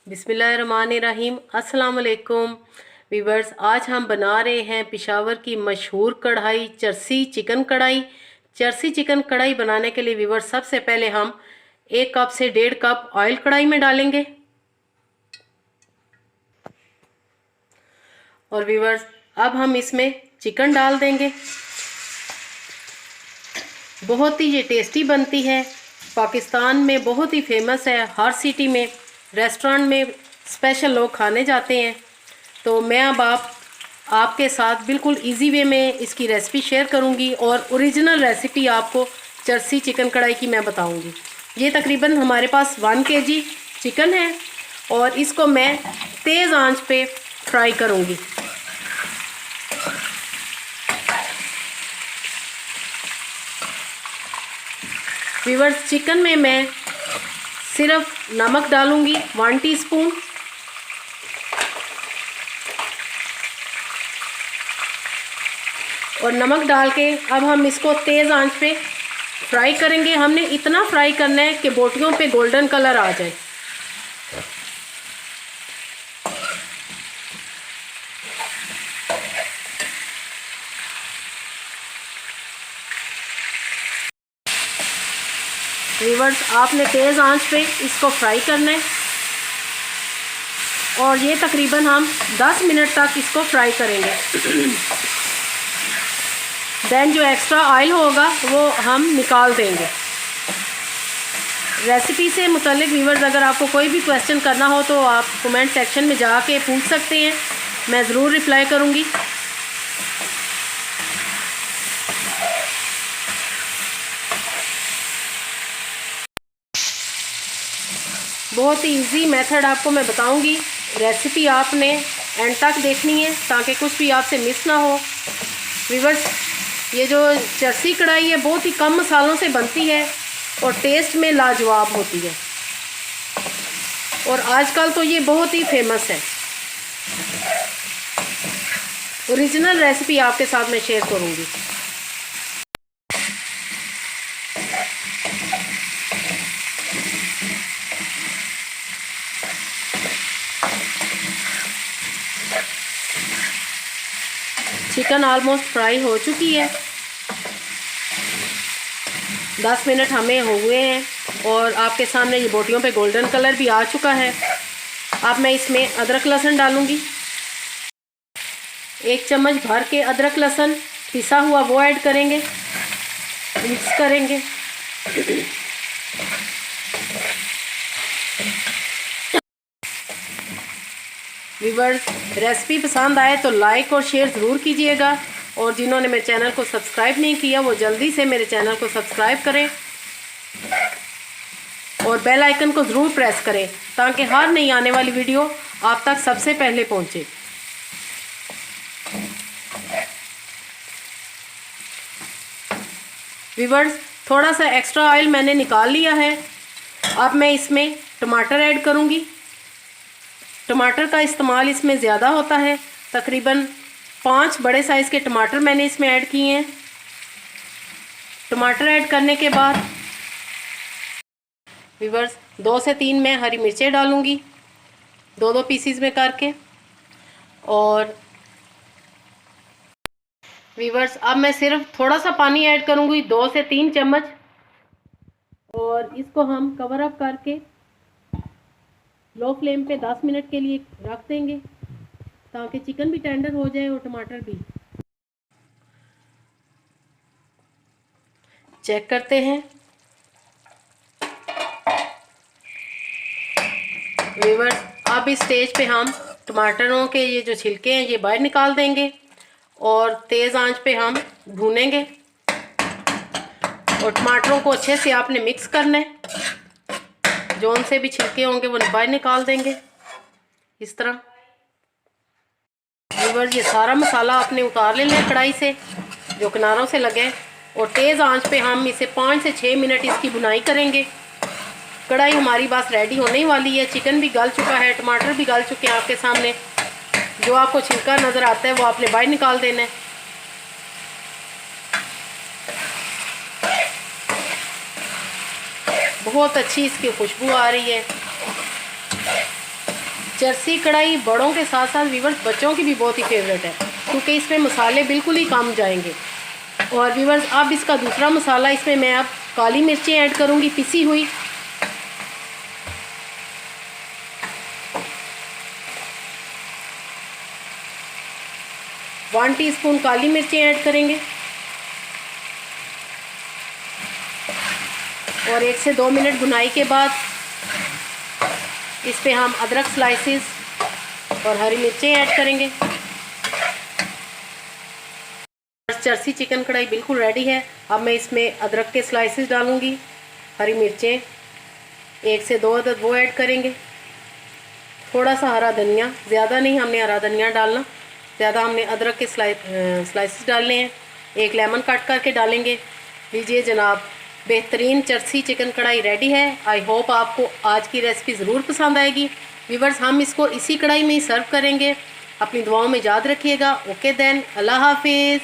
बिस्मिल्लाहिर्रहमानिर्रहीम। अस्सलाम वालेकुम वीवर्स। आज हम बना रहे हैं पेशावर की मशहूर कढ़ाई चरसी चिकन कढ़ाई। चरसी चिकन कढ़ाई बनाने के लिए वीवर्स सबसे पहले हम 1 कप से 1.5 कप ऑयल कढ़ाई में डालेंगे। और वीवर्स अब हम इसमें चिकन डाल देंगे। बहुत ही ये टेस्टी बनती है, पाकिस्तान में बहुत ही फेमस है। हर सिटी में रेस्टोरेंट में स्पेशल लोग खाने जाते हैं। तो मैं अब आपके साथ बिल्कुल इजी वे में इसकी रेसिपी शेयर करूंगी और ओरिजिनल रेसिपी आपको चरसी चिकन कढ़ाई की मैं बताऊंगी। ये तकरीबन हमारे पास 1 kg चिकन है और इसको मैं तेज़ आंच पे फ्राई करूंगी। वीवर्स चिकन में मैं सिर्फ नमक डालूंगी 1 टीस्पून। और नमक डाल के अब हम इसको तेज़ आंच पे फ्राई करेंगे। हमने इतना फ्राई करना है कि बोटियों पे गोल्डन कलर आ जाए। वीवर्स आपने तेज़ आंच पे इसको फ्राई करना है और ये तकरीबन हम 10 मिनट तक इसको फ्राई करेंगे। देन जो एक्स्ट्रा ऑयल होगा वो हम निकाल देंगे। रेसिपी से मुतालिक वीवर्स अगर आपको कोई भी क्वेश्चन करना हो तो आप कमेंट सेक्शन में जाके पूछ सकते हैं, मैं ज़रूर रिप्लाई करूँगी। बहुत ही इजी मेथड आपको मैं बताऊंगी। रेसिपी आपने एंड तक देखनी है ताकि कुछ भी आपसे मिस ना हो। वीवर्स ये जो चरसी कढ़ाई है बहुत ही कम मसालों से बनती है और टेस्ट में लाजवाब होती है और आजकल तो ये बहुत ही फेमस है। ओरिजिनल रेसिपी आपके साथ मैं शेयर करूंगी। चिकन ऑलमोस्ट फ्राई हो चुकी है। 10 मिनट हमें हो गए हैं और आपके सामने ये बोटियों पे गोल्डन कलर भी आ चुका है। अब मैं इसमें अदरक लहसुन डालूंगी। 1 चम्मच भर के अदरक लहसुन पिसा हुआ वो ऐड करेंगे, मिक्स करेंगे। वीवर्स रेसिपी पसंद आए तो लाइक और शेयर ज़रूर कीजिएगा और जिन्होंने मेरे चैनल को सब्सक्राइब नहीं किया वो जल्दी से मेरे चैनल को सब्सक्राइब करें और बेल आइकन को ज़रूर प्रेस करें ताकि हर नई आने वाली वीडियो आप तक सबसे पहले पहुंचे। वीवर्स थोड़ा सा एक्स्ट्रा ऑयल मैंने निकाल लिया है। अब मैं इसमें टमाटर ऐड करूंगी। टमाटर का इस्तेमाल इसमें ज़्यादा होता है, तकरीबन 5 बड़े साइज़ के टमाटर मैंने इसमें ऐड किए हैं। टमाटर ऐड करने के बाद वीवर्स 2 से 3 मैं हरी मिर्चें डालूंगी 2-2 पीसीज में करके। और वीवर्स अब मैं सिर्फ थोड़ा सा पानी ऐड करूंगी 2 से 3 चम्मच और इसको हम कवर अप करके लो फ्लेम पे 10 मिनट के लिए रख देंगे ताकि चिकन भी टेंडर हो जाए और टमाटर भी। चेक करते हैं। वीवर्स अब इस स्टेज पे हम टमाटरों के ये जो छिलके हैं ये बाहर निकाल देंगे और तेज़ आंच पे हम भूनेंगे और टमाटरों को अच्छे से आपने मिक्स करना है। जो उनसे भी छिलके होंगे वो बाहर निकाल देंगे इस तरह। वीवर्स ये सारा मसाला आपने उतार लेना है कढ़ाई से जो किनारों से लगे और तेज़ आंच पे हम इसे 5 से 6 मिनट इसकी बुनाई करेंगे। कढ़ाई हमारी बस रेडी होने वाली है। चिकन भी गल चुका है, टमाटर भी गल चुके हैं आपके सामने। जो आपको छिलका नज़र आता है वो आपने बाहर निकाल देना है। बहुत अच्छी इसकी खुशबू आ रही है। चरसी कढ़ाई बड़ों के साथ साथ व्यूवर्स बच्चों की भी बहुत ही फेवरेट है, क्योंकि इसमें मसाले बिल्कुल ही कम जाएंगे। और व्यूवर्स अब इसका दूसरा मसाला, इसमें मैं अब काली मिर्चें ऐड करूँगी पिसी हुई। वन टीस्पून काली मिर्चें ऐड करेंगे और 1 से 2 मिनट भुनाई के बाद इस पे हम अदरक स्लाइसेस और हरी मिर्चें ऐड करेंगे। चरसी चिकन कढ़ाई बिल्कुल रेडी है। अब मैं इसमें अदरक के स्लाइसेस डालूंगी, हरी मिर्चें 1 से 2 अदद वो ऐड करेंगे, थोड़ा सा हरा धनिया, ज़्यादा नहीं हमने हरा धनिया डालना, ज़्यादा हमने अदरक के स्लाइसेस डालने हैं। 1 लेमन कट करके डालेंगे। लीजिए जनाब, बेहतरीन चरसी चिकन कढ़ाई रेडी है। आई होप आपको आज की रेसिपी ज़रूर पसंद आएगी। व्यूवर्स, हम इसको इसी कढ़ाई में ही सर्व करेंगे। अपनी दुआओं में याद रखिएगा। ओके देन, अल्लाह हाफिज़।